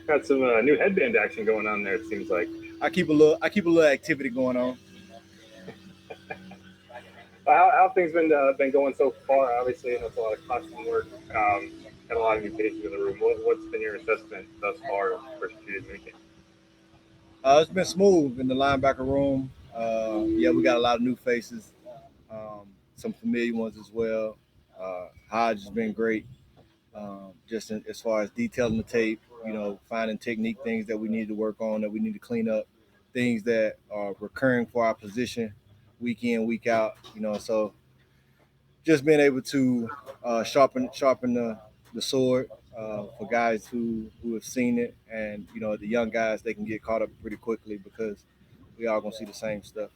Got some new headband action going on there. It seems like. I keep a little activity going on. How things been going so far? Obviously, you know, it's a lot of costume work. Got a lot of new faces in the room. What's been your assessment thus far of first 2 days minicamp? It's been smooth in the linebacker room. Yeah, we got a lot of new faces, some familiar ones as well. Hodge has been great, just as far as detailing the tape, finding technique things that we need to work on, that we need to clean up, things that are recurring for our position week in, week out. So just being able to sharpen the sword for guys who have seen it, and the young guys, they can get caught up pretty quickly because we all gonna see the same stuff.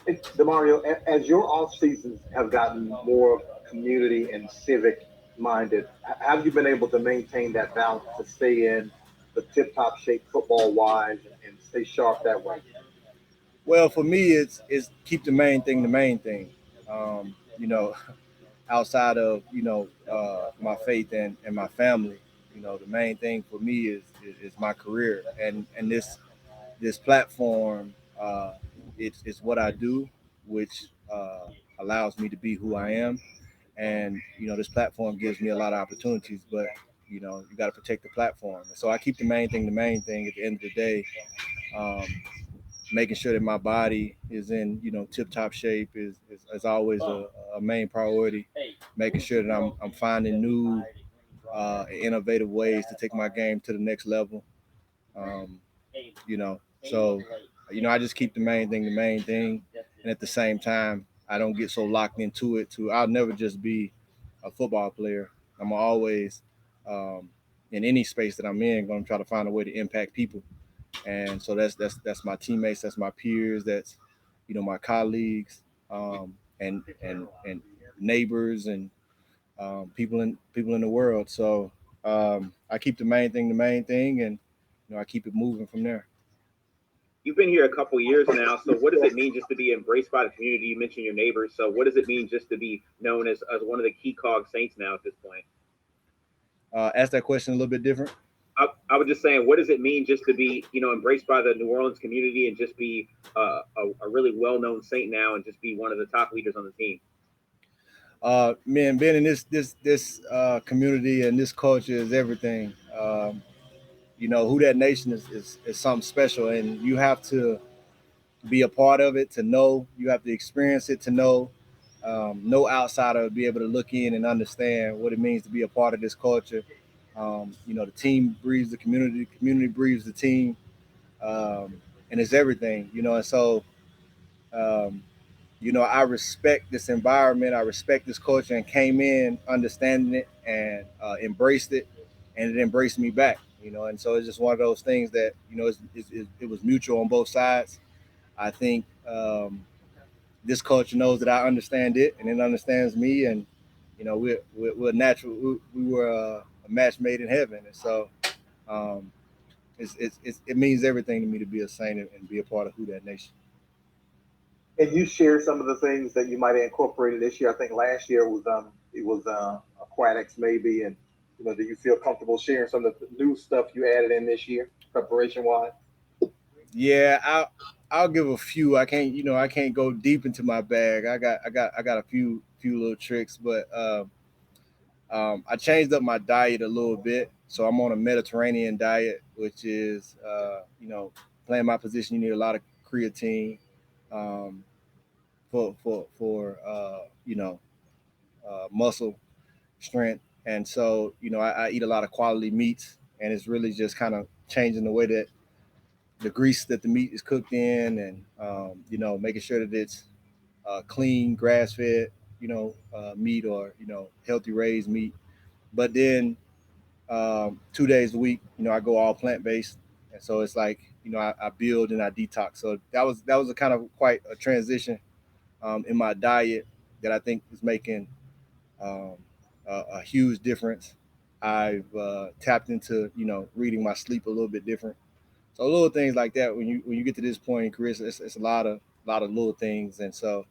And Demario, as your off seasons have gotten more community and civic minded, have you been able to maintain that balance to stay in the tip top shape football wise and stay sharp that way? Well, for me, it's keep the main thing the main thing. Um, you know, outside of my faith and my family, the main thing for me is my career, and this platform. It's what I do, which allows me to be who I am. And this platform gives me a lot of opportunities, but you got to protect the platform. And so I keep the main thing the main thing. At the end of the day, um, making sure that my body is in tip top shape is always a main priority. Making sure that I'm finding new innovative ways to take my game to the next level. Um, so I just keep the main thing the main thing, and at the same time, I don't get so locked into it. I'll never just be a football player. I'm always um, in any space that I'm in, going to try to find a way to impact people. And so that's my teammates, that's my peers, that's my colleagues, and neighbors, and people in the world. So I keep the main thing the main thing, and I keep it moving from there. You've been here a couple years now, so what does it mean just to be embraced by the community? You mentioned your neighbors, so what does it mean just to be known as one of the key cog saints now at this point? Ask that question a little bit different. I was just saying, what does it mean just to be, embraced by the New Orleans community and just be a really well-known Saint now and just be one of the top leaders on the team? Man, being in this community and this culture is everything. Who that nation is something special, and you have to be a part of it to know. You have to experience it to know. No outsider will be able to look in and understand what it means to be a part of this culture. The team breeds the community breeds the team, and it's everything. And so um, I respect this environment. I respect this culture, and came in understanding it and embraced it, and it embraced me back. And so it's just one of those things that it was mutual on both sides. I think this culture knows that I understand it, and it understands me, and we're natural. We were a match made in heaven, and so um, it means everything to me to be a saint and be a part of Who That Nation. And you share some of the things that you might have incorporated this year. I think last year was aquatics maybe, and do you feel comfortable sharing some of the new stuff you added in this year, preparation wise? Yeah, I'll give a few. I can't go deep into my bag. I got a few little tricks, but I changed up my diet a little bit. So I'm on a Mediterranean diet, which is playing my position. You need a lot of creatine um, for muscle strength, and so I eat a lot of quality meats, and it's really just kind of changing the way that the grease that the meat is cooked in, and making sure that it's clean, grass fed, meat, or healthy raised meat. But then 2 days a week, I go all plant based, and so it's like I build and I detox. So that was a kind of quite a transition in my diet that I think is making um, a huge difference. I've tapped into reading my sleep a little bit different. So little things like that. When you get to this point in career, it's a lot of little things, and so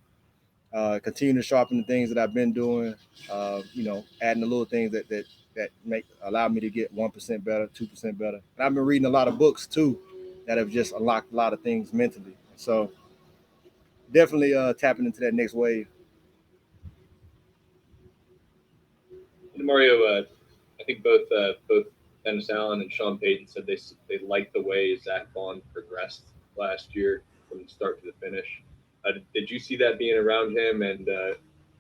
continue to sharpen the things that I've been doing. Adding the little things that that make allow me to get 1% better, 2% better. And I've been reading a lot of books too that have just unlocked a lot of things mentally. So definitely tapping into that next wave. Mario, I think both Dennis Allen and Sean Payton said they liked the way Zach Vaughn progressed last year from the start to the finish. Did you see that being around him, and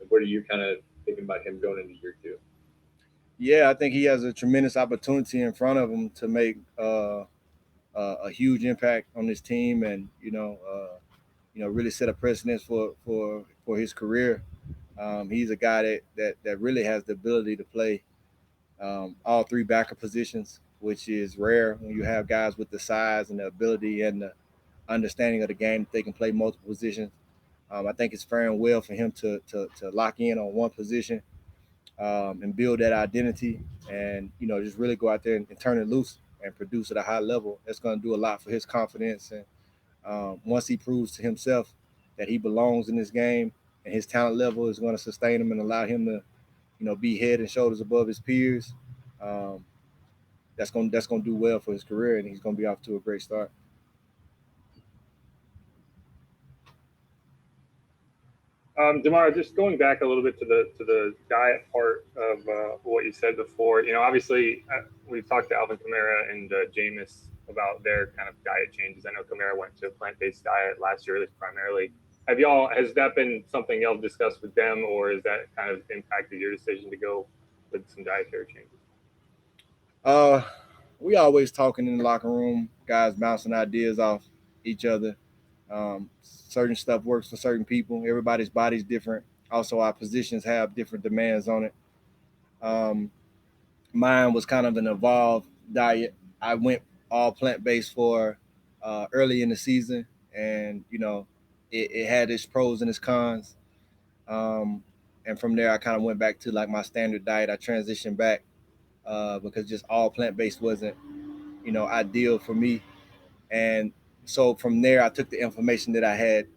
what are you kind of thinking about him going into year 2? Yeah, I think he has a tremendous opportunity in front of him to make a huge impact on this team, and really set a precedence for his career. He's a guy that really has the ability to play all three backer positions, which is rare when you have guys with the size and the ability and the understanding of the game that they can play multiple positions. I think it's fair and well for him to lock in on one position and build that identity, and just really go out there and turn it loose and produce at a high level. That's going to do a lot for his confidence. And once he proves to himself that he belongs in this game and his talent level is going to sustain him and allow him to be head and shoulders above his peers, um, that's going to do well for his career, and he's going to be off to a great start. Demario, just going back a little bit to the diet part of what you said before. Obviously, we've talked to Alvin Kamara and Jameis about their kind of diet changes. I know Kamara went to a plant-based diet last year, at least primarily. Has that been something y'all discussed with them, or has that kind of impacted your decision to go with some dietary changes? Uh, we always talking in the locker room, guys bouncing ideas off each other. Certain stuff works for certain people. Everybody's body's different. Also, our positions have different demands on it. Um, Mine was kind of an evolved diet. I went all plant based for early in the season, and it had its pros and its cons. Um, and from there, I kind of went back to like my standard diet. I transitioned back because just all plant based wasn't ideal for me. And so from there, I took the information that I had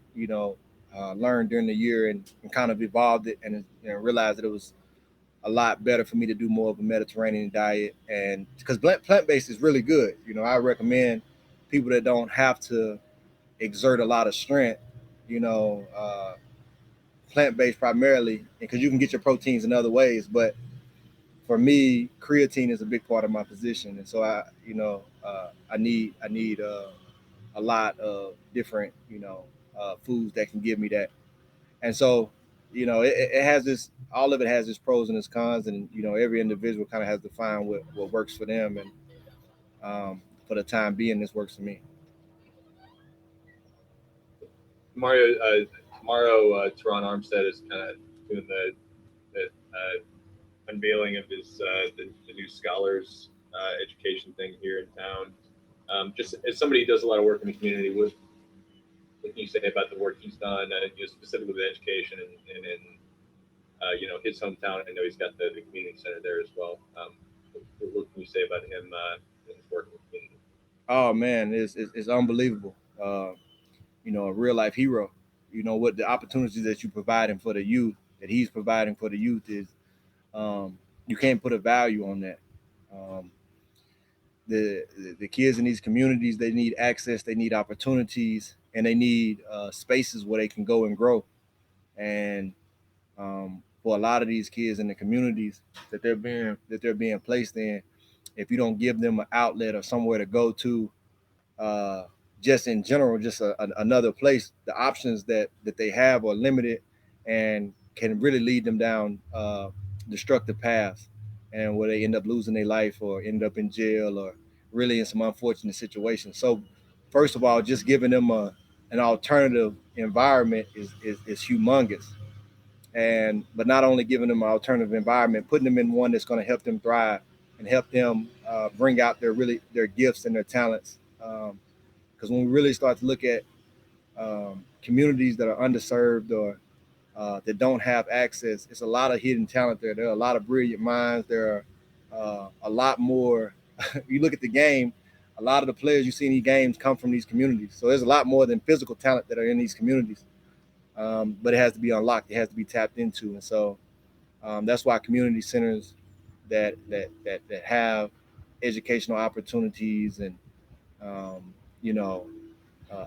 learned during the year, and kind of evolved it, and realized that it was a lot better for me to do more of a Mediterranean diet. And because plant based is really good, I recommend people that don't have to exert a lot of strength, you know, uh, plant based primarily, because you can get your proteins in other ways. But for me, creatine is a big part of my position, and so I need a lot of different foods that can give me that. And so it has this, all of it has its pros and its cons, and every individual kind of has to find what works for them. And for the time being, this works for me. Mario, tomorrow, Teron Armstead is kind of doing the unveiling of the new scholars education thing here in town. Just as somebody who does a lot of work in the community, what can you say about the work he's done, specifically with education and in his hometown? I know he's got the community center there as well. What can you say about him and his work in the community? Oh man, it's unbelievable. A real life hero. What the opportunities that you providing for the youth, that he's providing for the youth, is you can't put a value on that. Um, the kids in these communities, they need access, they need opportunities, and they need spaces where they can go and grow. And for a lot of these kids in the communities that they're being placed in, if you don't give them an outlet or somewhere to go to, uh, just in general, just another place, the options that they have are limited, and can really lead them down destructive paths, and where they end up losing their life or end up in jail or really in some unfortunate situations. So, first of all, just giving them an alternative environment is humongous. And but not only giving them an alternative environment, putting them in one that's going to help them thrive and help them bring out their gifts and their talents. Because when we really start to look at communities that are underserved or that don't have access, it's a lot of hidden talent there. There are a lot of brilliant minds. There are a lot more. You look at the game, a lot of the players you see in these games come from these communities. So there's a lot more than physical talent that are in these communities. But it has to be unlocked. It has to be tapped into. And so that's why community centers that have educational opportunities and you know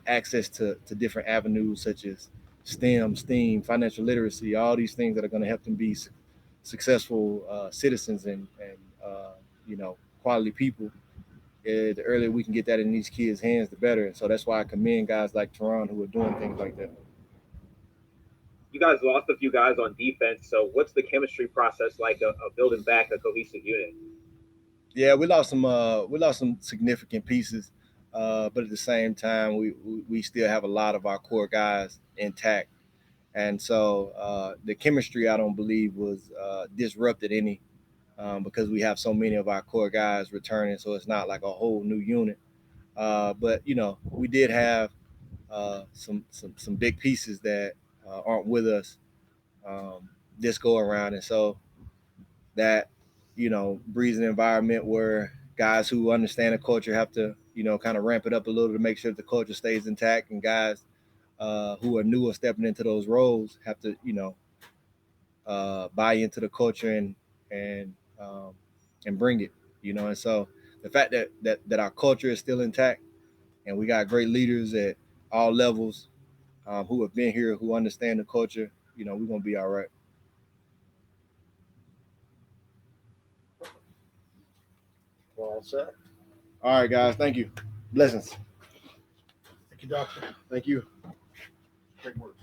access to different avenues such as STEAM, financial literacy, all these things that are going to help them be successful citizens and quality people. The earlier we can get that in these kids' hands, the better. And so that's why I commend guys like Teron who are doing things like that. You guys lost a few guys on defense, so what's the chemistry process like of building back a cohesive unit? Yeah, we lost some significant pieces, but at the same time, we still have a lot of our core guys intact, and so the chemistry I don't believe was disrupted any because we have so many of our core guys returning, so it's not like a whole new unit. But we did have some big pieces that aren't with us this go around, and so that breeds an environment where guys who understand the culture have to kind of ramp it up a little to make sure that the culture stays intact, and guys who are newer stepping into those roles have to buy into the culture and um, and bring it. And so the fact that our culture is still intact and we got great leaders at all levels who have been here, who understand the culture, we're gonna be all right. Well said. All right, guys. Thank you. Blessings. Thank you, Doctor. Thank you. Great work.